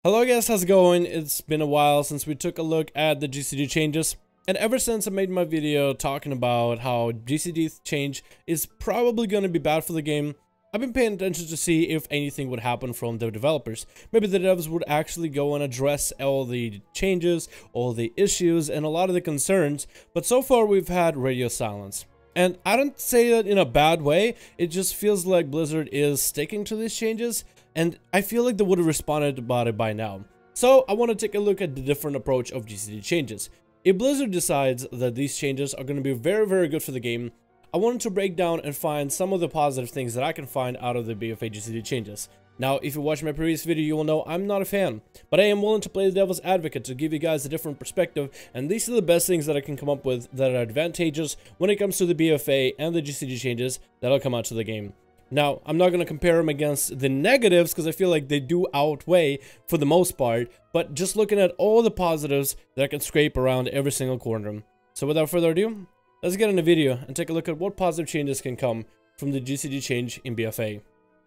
Hello guys, how's it going? It's been a while since we took a look at the GCD changes, and ever since I made my video talking about how GCD change is probably going to be bad for the game, I've been paying attention to see if anything would happen from the developers. Maybe the devs would actually go and address all the changes, all the issues, and a lot of the concerns, but so far we've had radio silence. And I don't say that in a bad way, it just feels like Blizzard is sticking to these changes, and I feel like they would have responded about it by now. So I want to take a look at the different approach of GCD changes. If Blizzard decides that these changes are going to be very good for the game, I wanted to break down and find some of the positive things that I can find out of the BFA GCD changes. Now, if you watched my previous video, you will know I'm not a fan, but I am willing to play the devil's advocate to give you guys a different perspective, and these are the best things that I can come up with that are advantageous when it comes to the BFA and the GCD changes that'll come out to the game. Now, I'm not going to compare them against the negatives because I feel like they do outweigh for the most part, but just looking at all the positives that I can scrape around every single corner. So without further ado, let's get in the video and take a look at what positive changes can come from the GCD change in BFA.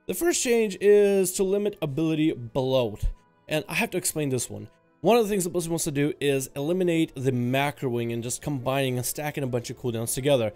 The first change is to limit ability bloat, and I have to explain this one. One of the things that Blizzard wants to do is eliminate the macroing and just combining and stacking a bunch of cooldowns together.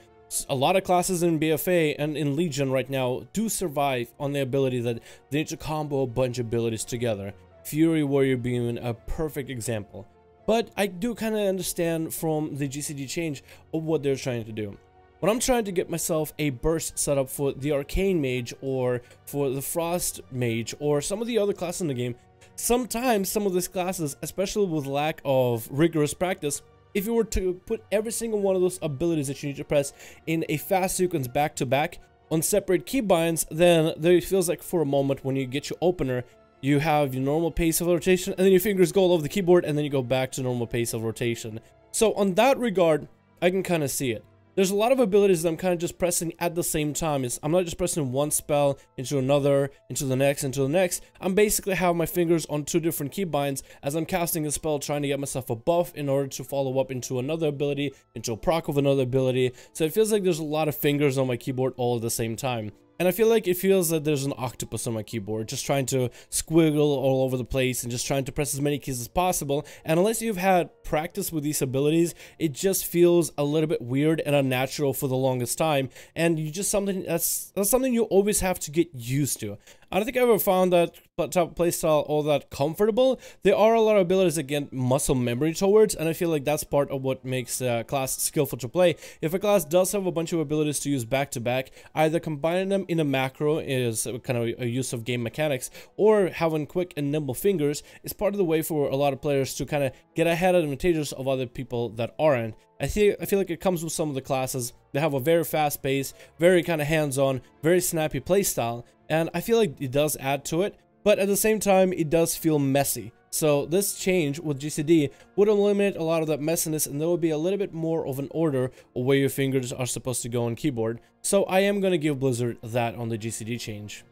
A lot of classes in BFA and in Legion right now do survive on the ability that they need to combo a bunch of abilities together. Fury Warrior being a perfect example. But I do kind of understand from the GCD change of what they're trying to do. When I'm trying to get myself a burst setup for the Arcane Mage or for the Frost Mage or some of the other classes in the game, sometimes some of these classes, especially with lack of rigorous practice, if you were to put every single one of those abilities that you need to press in a fast sequence back to back on separate keybinds, then it feels like for a moment when you get your opener, you have your normal pace of rotation and then your fingers go all over the keyboard and then you go back to normal pace of rotation. So on that regard, I can kind of see it. There's a lot of abilities that I'm kind of just pressing at the same time. I'm not just pressing one spell into another, into the next, into the next. I'm basically having my fingers on two different keybinds as I'm casting a spell, trying to get myself a buff in order to follow up into another ability, into a proc of another ability. So it feels like there's a lot of fingers on my keyboard all at the same time. And I feel like it feels that there's an octopus on my keyboard, just trying to squiggle all over the place and just trying to press as many keys as possible. And unless you've had practice with these abilities, it just feels a little bit weird and unnatural for the longest time. And you just that's something you always have to get used to. I don't think I ever found that type of playstyle all that comfortable. There are a lot of abilities that get muscle memory towards, and I feel like that's part of what makes a class skillful to play. If a class does have a bunch of abilities to use back to back, either combining them in a macro is kind of a use of game mechanics, or having quick and nimble fingers is part of the way for a lot of players to kind of get ahead advantageous of other people that aren't. I feel like it comes with some of the classes that have a very fast pace, very kind of hands-on, very snappy playstyle, and I feel like it does add to it, but at the same time, it does feel messy. So this change with GCD would eliminate a lot of that messiness, and there would be a little bit more of an order of where your fingers are supposed to go on keyboard. So I am going to give Blizzard that on the GCD change.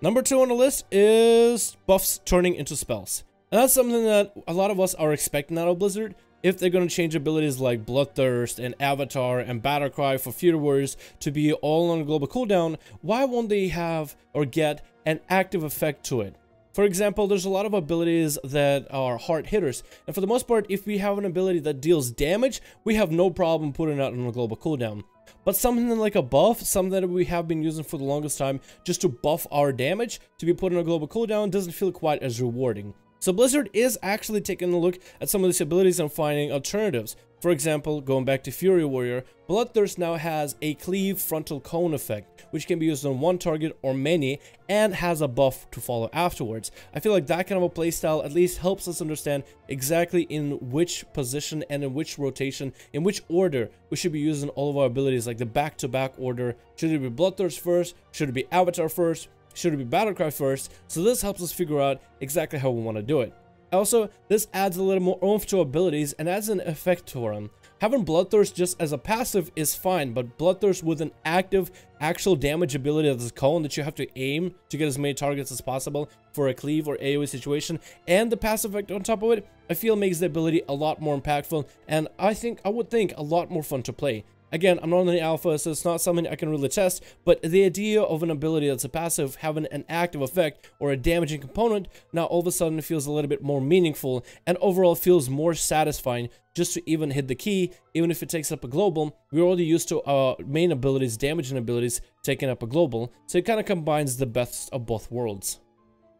Number 2 on the list is buffs turning into spells. And that's something that a lot of us are expecting out of Blizzard. If they're going to change abilities like Bloodthirst and Avatar and Battlecry for Fury Warriors to be all on a global cooldown, why won't they have or get an active effect to it? For example, there's a lot of abilities that are hard hitters, and for the most part, if we have an ability that deals damage, we have no problem putting it on a global cooldown. But something like a buff, something that we have been using for the longest time just to buff our damage, to be put on a global cooldown doesn't feel quite as rewarding. So Blizzard is actually taking a look at some of these abilities and finding alternatives. For example, going back to Fury Warrior, Bloodthirst now has a cleave frontal cone effect, which can be used on one target or many, and has a buff to follow afterwards. I feel like that kind of a playstyle at least helps us understand exactly in which position and in which rotation, in which order we should be using all of our abilities, like the back-to-back order. Should it be Bloodthirst first? Should it be Avatar first? Should it be Battlecry first? So this helps us figure out exactly how we want to do it. Also, this adds a little more oomph to abilities and adds an effect to them. Having Bloodthirst just as a passive is fine, but Bloodthirst with an active, actual damage ability of this cone that you have to aim to get as many targets as possible for a cleave or AoE situation, and the passive effect on top of it, I feel makes the ability a lot more impactful, and I would think a lot more fun to play. Again, I'm not in the alpha, so it's not something I can really test, but the idea of an ability that's a passive having an active effect or a damaging component now all of a sudden feels a little bit more meaningful, and overall feels more satisfying just to even hit the key, even if it takes up a global. We're already used to main abilities, damaging abilities, taking up a global, so it kind of combines the best of both worlds.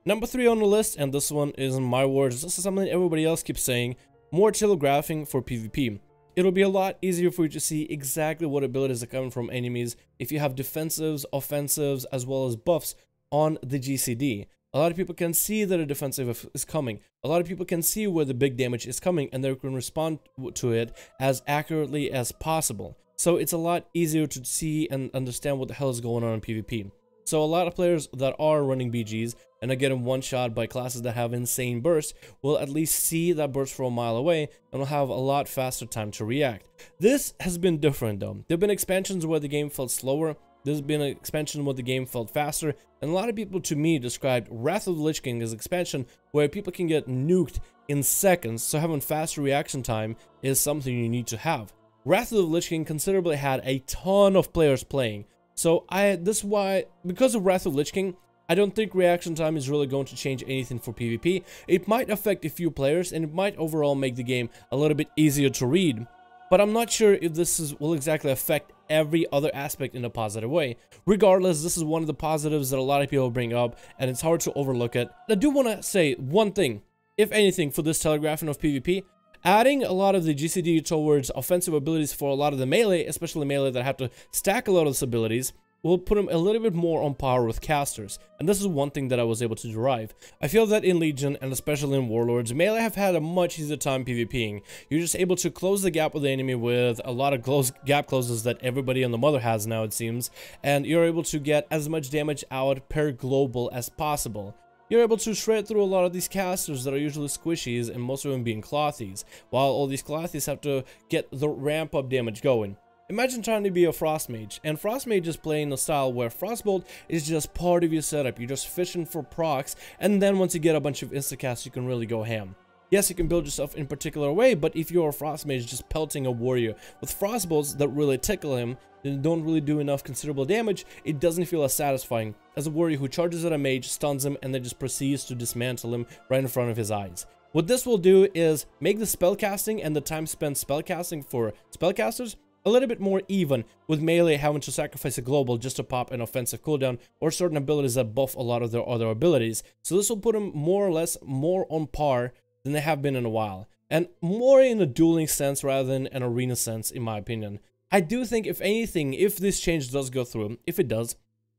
Number 3 on the list, and this one is in my words, this is something everybody else keeps saying, more telegraphing for PvP. It'll be a lot easier for you to see exactly what abilities are coming from enemies if you have defensives, offensives, as well as buffs on the GCD. A lot of people can see that a defensive is coming. A lot of people can see where the big damage is coming, and they can respond to it as accurately as possible. So it's a lot easier to see and understand what the hell is going on in PvP. So a lot of players that are running BGs and are getting one-shot by classes that have insane bursts will at least see that burst from a mile away and will have a lot faster time to react. This has been different though. There have been expansions where the game felt slower. There's been an expansion where the game felt faster, and a lot of people to me described Wrath of the Lich King as expansion where people can get nuked in seconds, so having faster reaction time is something you need to have. Wrath of the Lich King considerably had a ton of players playing. So this is why, because of Wrath of Lich King, I don't think reaction time is really going to change anything for PvP. It might affect a few players, and it might overall make the game a little bit easier to read. But I'm not sure if this will exactly affect every other aspect in a positive way. Regardless, this is one of the positives that a lot of people bring up, and it's hard to overlook it. I do want to say one thing, if anything, for this telegraphing of PvP. Adding a lot of the GCD towards offensive abilities for a lot of the melee, especially melee that have to stack a lot of those abilities, will put them a little bit more on par with casters, and this is one thing that I was able to derive. I feel that in Legion, and especially in Warlords, melee have had a much easier time PvPing. You're just able to close the gap with the enemy with a lot of gap closes that everybody on the mother has now, it seems, and you're able to get as much damage out per global as possible. You're able to shred through a lot of these casters that are usually squishies, and most of them being clothies, while all these clothies have to get the ramp up damage going. Imagine trying to be a Frost Mage, and Frost Mage is playing a style where Frostbolt is just part of your setup. You're just fishing for procs, and then once you get a bunch of instacasts, you can really go ham. Yes, you can build yourself in a particular way, but if you're a Frost Mage just pelting a warrior with Frostbolts that really tickle him, and don't really do enough considerable damage, it doesn't feel as satisfying as a warrior who charges at a mage, stuns him, and then just proceeds to dismantle him right in front of his eyes. What this will do is make the spellcasting and the time spent spellcasting for spellcasters a little bit more even, with melee having to sacrifice a global just to pop an offensive cooldown or certain abilities that buff a lot of their other abilities. So this will put them more or less more on par than they have been in a while, and more in a dueling sense rather than an arena sense, in my opinion. I do think, if anything, if this change does go through, if it does,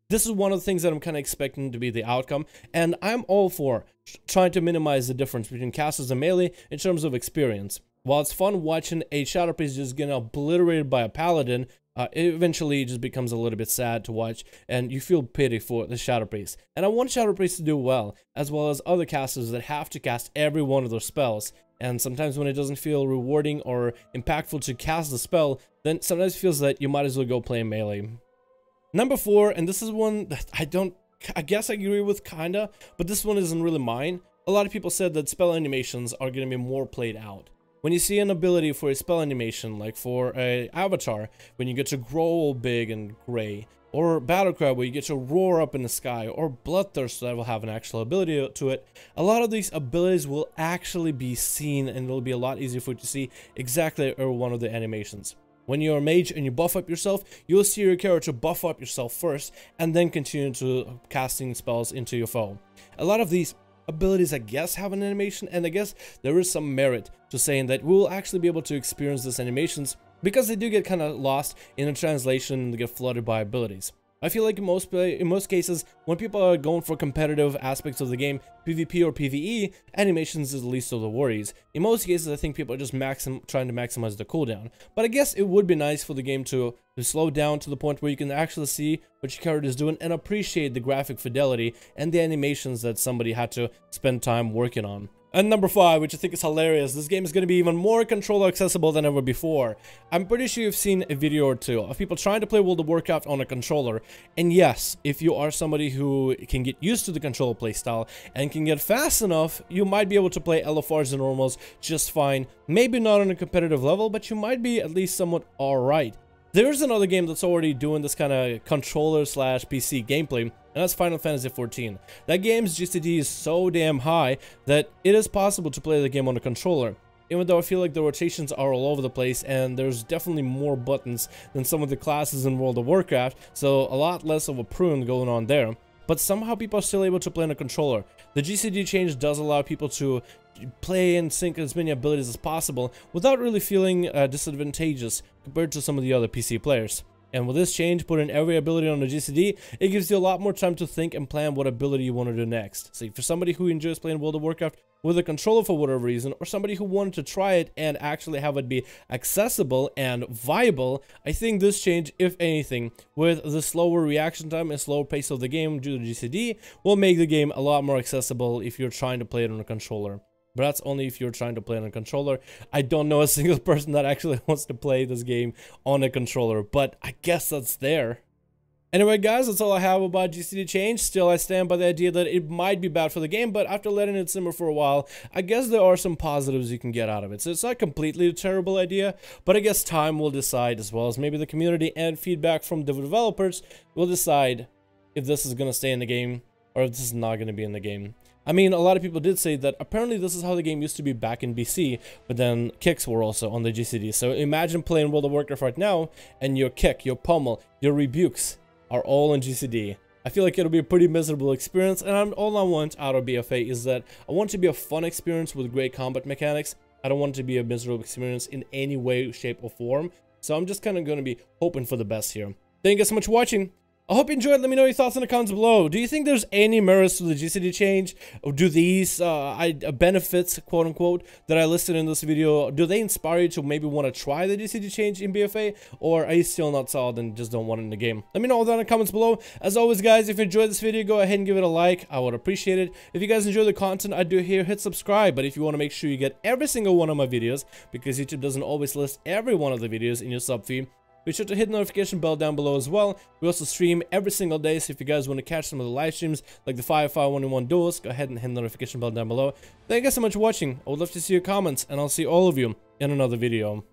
this is one of the things that I'm kind of expecting to be the outcome, and I'm all for trying to minimize the difference between casters and melee in terms of experience. While it's fun watching a Shadow Priest just getting obliterated by a Paladin, it eventually just becomes a little bit sad to watch, and you feel pity for the Shadow Priest. And I want Shadow Priest to do well as other casters that have to cast every one of their spells. And sometimes when it doesn't feel rewarding or impactful to cast the spell, then sometimes it feels that you might as well go play melee. Number 4, and this is one that I guess I agree with kinda, but this one isn't really mine. A lot of people said that spell animations are going to be more played out. When you see an ability for a spell animation, like for a Avatar, when you get to grow all big and gray, or Battlecry where you get to roar up in the sky, or Bloodthirst that will have an actual ability to it, a lot of these abilities will actually be seen, and it'll be a lot easier for you to see exactly one of the animations. When you're a mage and you buff up yourself, you'll see your character buff up yourself first, and then continue to casting spells into your foe. A lot of these abilities, I guess, have an animation, and I guess there is some merit to saying that we'll actually be able to experience these animations, because they do get kind of lost in the translation and they get flooded by abilities. I feel like in most cases, when people are going for competitive aspects of the game, PvP or PvE, animations is the least of the worries. In most cases, I think people are just trying to maximize the cooldown. But I guess it would be nice for the game to slow down to the point where you can actually see what your character is doing and appreciate the graphic fidelity and the animations that somebody had to spend time working on. And number 5, which I think is hilarious, this game is going to be even more controller accessible than ever before. I'm pretty sure you've seen a video or two of people trying to play World of Warcraft on a controller. And yes, if you are somebody who can get used to the controller playstyle and can get fast enough, you might be able to play LFRs and normals just fine. Maybe not on a competitive level, but you might be at least somewhat alright. There's another game that's already doing this kind of controller slash PC gameplay, and that's Final Fantasy XIV. That game's GCD is so damn high that it is possible to play the game on a controller. Even though I feel like the rotations are all over the place and there's definitely more buttons than some of the classes in World of Warcraft, so a lot less of a prune going on there. But somehow people are still able to play on a controller. The GCD change does allow people to play and sync as many abilities as possible without really feeling disadvantageous compared to some of the other PC players. And with this change, putting every ability on the GCD, it gives you a lot more time to think and plan what ability you want to do next. So if you're somebody who enjoys playing World of Warcraft with a controller for whatever reason, or somebody who wanted to try it and actually have it be accessible and viable, I think this change, if anything, with the slower reaction time and slower pace of the game due to GCD, will make the game a lot more accessible if you're trying to play it on a controller. But that's only if you're trying to play on a controller. I don't know a single person that actually wants to play this game on a controller, but I guess that's there. Anyway guys, that's all I have about GCD change. Still, I stand by the idea that it might be bad for the game, but after letting it simmer for a while, I guess there are some positives you can get out of it. So it's not completely a terrible idea, but I guess time will decide, as well as maybe the community and feedback from the developers will decide if this is going to stay in the game or if this is not going to be in the game. I mean, a lot of people did say that apparently this is how the game used to be back in BC, but then kicks were also on the GCD. So imagine playing World of Warcraft right now, and your kick, your pummel, your rebukes are all in GCD. I feel like it'll be a pretty miserable experience, and all I want out of BFA is that I want it to be a fun experience with great combat mechanics. I don't want it to be a miserable experience in any way, shape, or form. So I'm just kind of going to be hoping for the best here. Thank you guys so much for watching. I hope you enjoyed. Let me know your thoughts in the comments below. Do you think there's any merits to the GCD change? Or do these benefits, quote unquote, that I listed in this video, do they inspire you to maybe want to try the GCD change in BFA? Or are you still not solid and just don't want it in the game? Let me know all that in the comments below. As always, guys, if you enjoyed this video, go ahead and give it a like. I would appreciate it. If you guys enjoy the content I do here, hit subscribe. But if you want to make sure you get every single one of my videos, because YouTube doesn't always list every one of the videos in your sub feed, be sure to hit the notification bell down below as well. We also stream every single day, so if you guys want to catch some of the live streams, like the 5-5-1-1 duels, go ahead and hit the notification bell down below. Thank you guys so much for watching. I would love to see your comments, and I'll see all of you in another video.